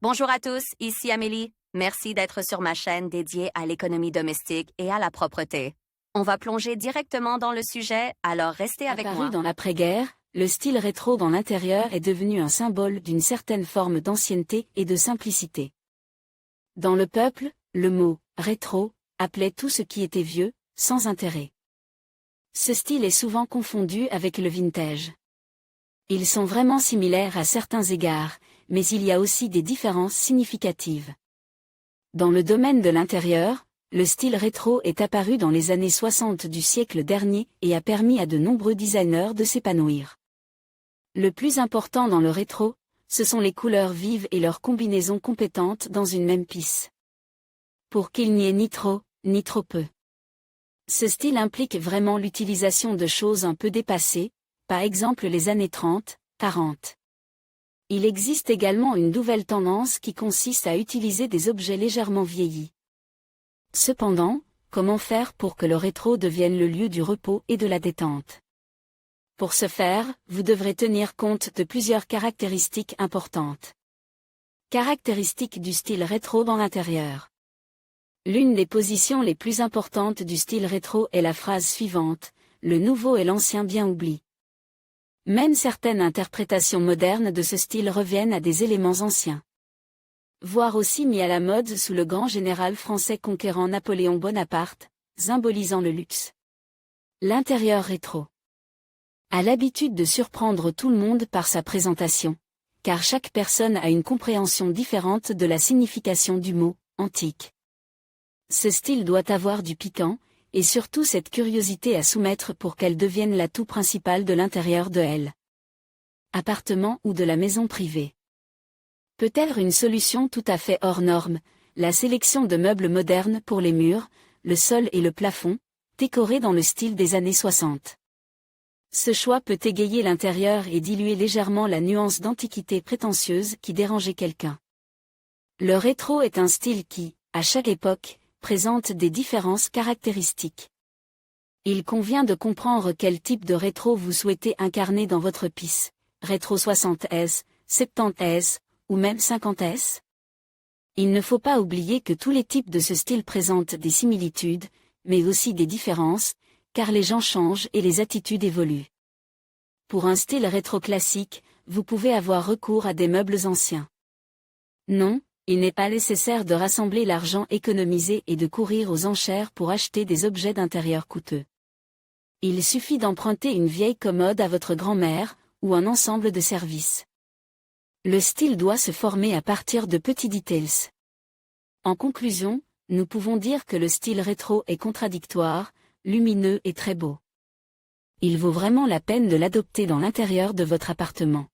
Bonjour à tous, ici Amélie. Merci d'être sur ma chaîne dédiée à l'économie domestique et à la propreté. On va plonger directement dans le sujet, alors restez avec Apparu moi. dans l'après-guerre, le style rétro dans l'intérieur est devenu un symbole d'une certaine forme d'ancienneté et de simplicité. Dans le peuple, le mot « rétro » appelait tout ce qui était vieux, sans intérêt. Ce style est souvent confondu avec le vintage. Ils sont vraiment similaires à certains égards, mais il y a aussi des différences significatives. Dans le domaine de l'intérieur, le style rétro est apparu dans les années 60 du siècle dernier et a permis à de nombreux designers de s'épanouir. Le plus important dans le rétro, ce sont les couleurs vives et leurs combinaisons compétentes dans une même pièce. Pour qu'il n'y ait ni trop, ni trop peu. Ce style implique vraiment l'utilisation de choses un peu dépassées, par exemple les années 30, 40. Il existe également une nouvelle tendance qui consiste à utiliser des objets légèrement vieillis. Cependant, comment faire pour que le rétro devienne le lieu du repos et de la détente? Pour ce faire, vous devrez tenir compte de plusieurs caractéristiques importantes. Caractéristiques du style rétro dans l'intérieur. L'une des positions les plus importantes du style rétro est la phrase suivante, « Le nouveau et l'ancien bien oublié ». Même certaines interprétations modernes de ce style reviennent à des éléments anciens. Voire aussi mis à la mode sous le grand général français conquérant Napoléon Bonaparte, symbolisant le luxe. L'intérieur rétro a l'habitude de surprendre tout le monde par sa présentation, car chaque personne a une compréhension différente de la signification du mot « antique ». Ce style doit avoir du piquant, et surtout cette curiosité à soumettre pour qu'elle devienne l'atout principal de l'intérieur de elle. Appartement ou de la maison privée. Peut-être une solution tout à fait hors norme, la sélection de meubles modernes pour les murs, le sol et le plafond, décorés dans le style des années 60. Ce choix peut égayer l'intérieur et diluer légèrement la nuance d'antiquité prétentieuse qui dérangeait quelqu'un. Le rétro est un style qui, à chaque époque, présente des différences caractéristiques. Il convient de comprendre quel type de rétro vous souhaitez incarner dans votre pièce, rétro 60s, 70s, ou même 50s. Il ne faut pas oublier que tous les types de ce style présentent des similitudes, mais aussi des différences, car les gens changent et les attitudes évoluent. Pour un style rétro classique, vous pouvez avoir recours à des meubles anciens. Non, il n'est pas nécessaire de rassembler l'argent économisé et de courir aux enchères pour acheter des objets d'intérieur coûteux. Il suffit d'emprunter une vieille commode à votre grand-mère, ou un ensemble de services. Le style doit se former à partir de petits details. En conclusion, nous pouvons dire que le style rétro est contradictoire, lumineux et très beau. Il vaut vraiment la peine de l'adopter dans l'intérieur de votre appartement.